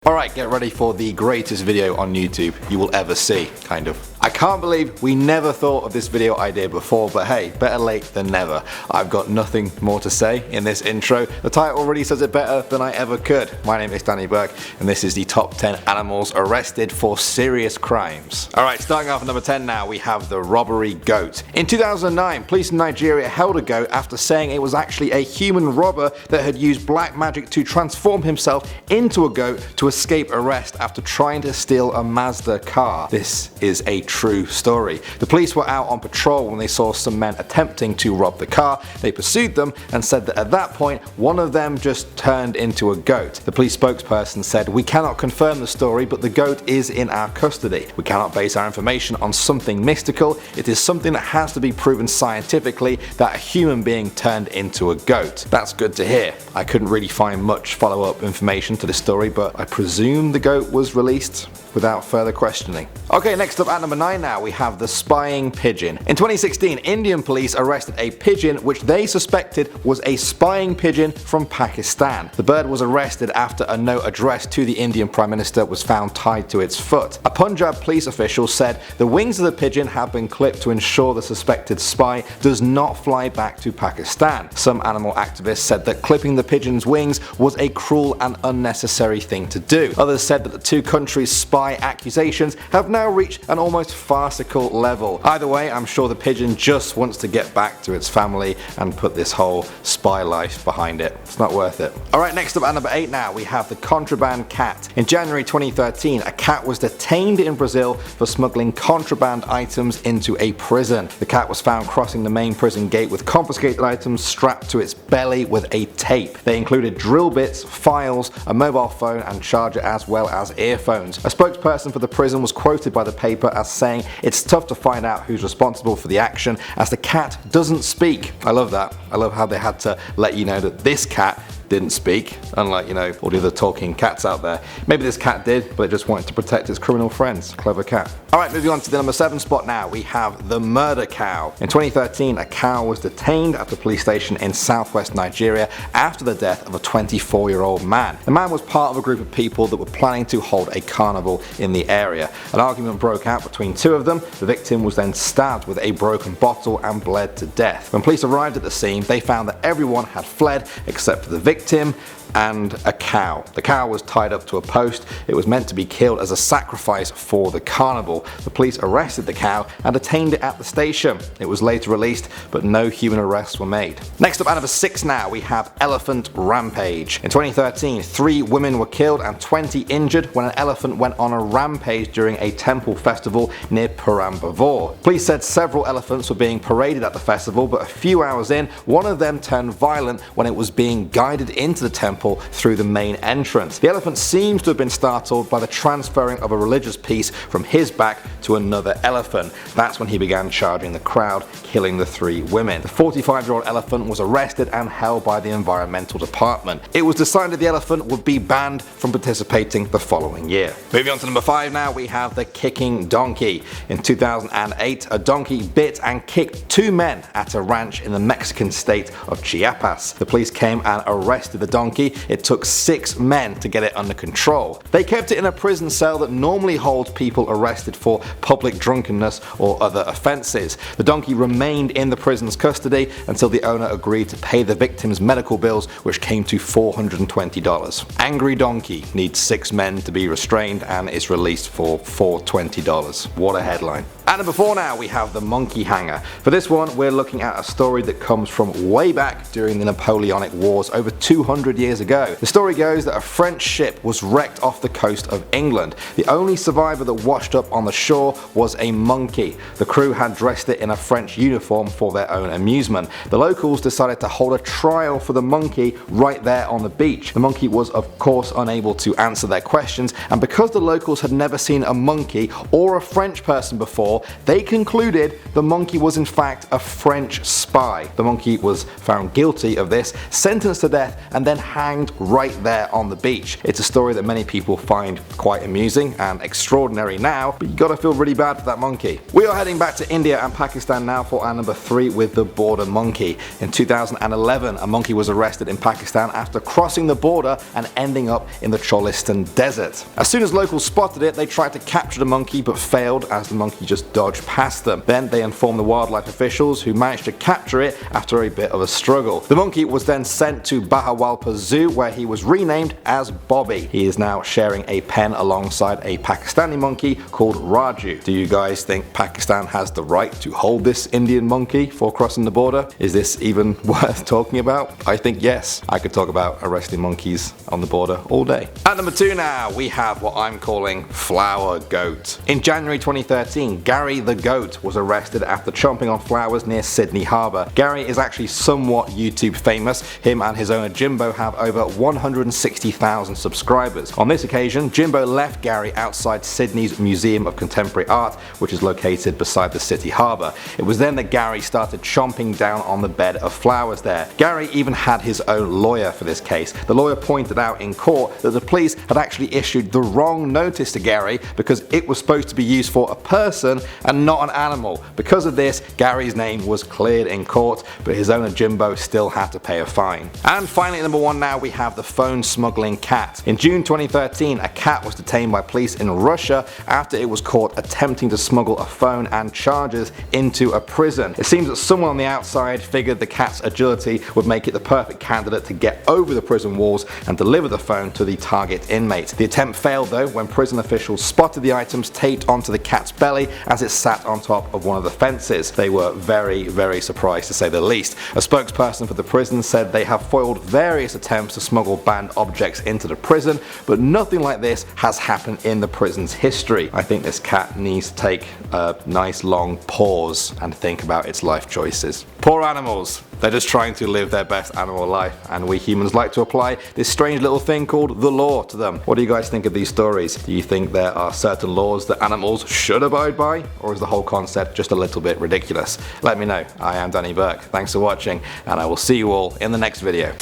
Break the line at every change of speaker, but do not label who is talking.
Alright, get ready for the greatest video on YouTube you will ever see, kind of. I can't believe we never thought of this video idea before, but hey, better late than never. I've got nothing more to say in this intro. The title already says it better than I ever could. My name is Danny Burke, and this is the top 10 animals arrested for serious crimes. Alright, starting off at number 10 now, we have the Robbery Goat. In 2009, police in Nigeria held a goat after saying it was actually a human robber that had used black magic to transform himself into a goat to escape arrest after trying to steal a Mazda car. This is a true story. The police were out on patrol when they saw some men attempting to rob the car. They pursued them and said that at that point one of them just turned into a goat. The police spokesperson said, "We cannot confirm the story, but the goat is in our custody. We cannot base our information on something mystical. It is something that has to be proven scientifically that a human being turned into a goat." That's good to hear. I couldn't really find much follow-up information to this story, but I presume the goat was released without further questioning. Okay, next up at number 9 now, we have the spying pigeon. In 2016, Indian police arrested a pigeon which they suspected was a spying pigeon from Pakistan. The bird was arrested after a note addressed to the Indian Prime Minister was found tied to its foot. A Punjab police official said the wings of the pigeon have been clipped to ensure the suspected spy does not fly back to Pakistan. Some animal activists said that clipping the pigeon's wings was a cruel and unnecessary thing to do. Others said that the two countries' spy accusations have now reached an almost farcical level. Either way, I'm sure the pigeon just wants to get back to its family and put this whole spy life behind it. It's not worth it. Alright, next up at number 8 now, we have the Contraband Cat. In January 2013, a cat was detained in Brazil for smuggling contraband items into a prison. The cat was found crossing the main prison gate with confiscated items strapped to its belly with a tape. They included drill bits, files, a mobile phone and charger, as well as earphones. A spokesperson for the prison was quoted by the paper as saying, "It's tough to find out who's responsible for the action as the cat doesn't speak." I love that. I love how they had to let you know that this cat didn't speak, unlike, all the other talking cats out there. Maybe this cat did, but it just wanted to protect its criminal friends. Clever cat. Alright, moving on to the number 7 spot now, we have the murder cow. In 2013, a cow was detained at a police station in southwest Nigeria after the death of a 24-year-old man. The man was part of a group of people that were planning to hold a carnival in the area. An argument broke out between two of them. The victim was then stabbed with a broken bottle and bled to death. When police arrived at the scene, they found that everyone had fled except for the victim and a cow. The cow was tied up to a post. It was meant to be killed as a sacrifice for the carnival. The police arrested the cow and detained it at the station. It was later released, but no human arrests were made. Next up at number 6 now, we have elephant rampage. In 2013, 3 women were killed and 20 injured when an elephant went on a rampage during a temple festival near Perambavor. Police said several elephants were being paraded at the festival, but a few hours in, one of them turned violent when it was being guided into the temple through the main entrance. The elephant seems to have been startled by the transferring of a religious piece from his back to another elephant. That's when he began charging the crowd, killing the 3 women. The 45-year-old elephant was arrested and held by the environmental department. It was decided the elephant would be banned from participating the following year. Moving on to number 5 now, we have the kicking donkey. In 2008, a donkey bit and kicked 2 men at a ranch in the Mexican state of Chiapas. The police came and arrested the donkey. It took 6 men to get it under control. They kept it in a prison cell that normally holds people arrested for public drunkenness or other offences. The donkey remained in the prison's custody until the owner agreed to pay the victim's medical bills, which came to $420. Angry donkey needs 6 men to be restrained and is released for $420. What a headline. At number 4 now, we have the monkey hanger. For this one, we're looking at a story that comes from way back during the Napoleonic Wars over 200 years ago. The story goes that a French ship was wrecked off the coast of England. The only survivor that washed up on the shore was a monkey. The crew had dressed it in a French uniform for their own amusement. The locals decided to hold a trial for the monkey right there on the beach. The monkey was of course unable to answer their questions, and because the locals had never seen a monkey or a French person before, for, they concluded the monkey was in fact a French spy. The monkey was found guilty of this, sentenced to death, and then hanged right there on the beach. It's a story that many people find quite amusing and extraordinary now, but you gotta feel really bad for that monkey. We are heading back to India and Pakistan now for our number 3 with the border monkey. In 2011, a monkey was arrested in Pakistan after crossing the border and ending up in the Cholistan desert. As soon as locals spotted it, they tried to capture the monkey but failed as the monkey just dodged past them. Then they informed the wildlife officials, who managed to capture it after a bit of a struggle. The monkey was then sent to Bahawalpur Zoo, where he was renamed as Bobby. He is now sharing a pen alongside a Pakistani monkey called Raju. Do you guys think Pakistan has the right to hold this Indian monkey for crossing the border? Is this even worth talking about? I think yes. I could talk about arresting monkeys on the border all day. At number 2 now, we have what I'm calling Flower Goat. In January 2013, Gary the Goat was arrested after chomping on flowers near Sydney Harbour. Gary is actually somewhat YouTube famous. Him and his owner Jimbo have over 160,000 subscribers. On this occasion, Jimbo left Gary outside Sydney's Museum of Contemporary Art, which is located beside the city harbour. It was then that Gary started chomping down on the bed of flowers there. Gary even had his own lawyer for this case. The lawyer pointed out in court that the police had actually issued the wrong notice to Gary because it was supposed to be used for a person and not an animal. Because of this, Gary's name was cleared in court, but his owner Jimbo still had to pay a fine. And finally, at number 1 now, we have the phone smuggling cat. In June 2013, a cat was detained by police in Russia after it was caught attempting to smuggle a phone and chargers into a prison. It seems that someone on the outside figured the cat's agility would make it the perfect candidate to get over the prison walls and deliver the phone to the target inmate. The attempt failed though when prison officials spotted the items taped onto the cat's belly as it sat on top of one of the fences. They were very surprised, to say the least. A spokesperson for the prison said they have foiled various attempts to smuggle banned objects into the prison, but nothing like this has happened in the prison's history. I think this cat needs to take a nice long pause and think about its life choices. Poor animals. They're just trying to live their best animal life, and we humans like to apply this strange little thing called the law to them. What do you guys think of these stories? Do you think there are certain laws that animals should abide by, or is the whole concept just a little bit ridiculous? Let me know. I am Danny Burke. Thanks for watching, and I will see you all in the next video.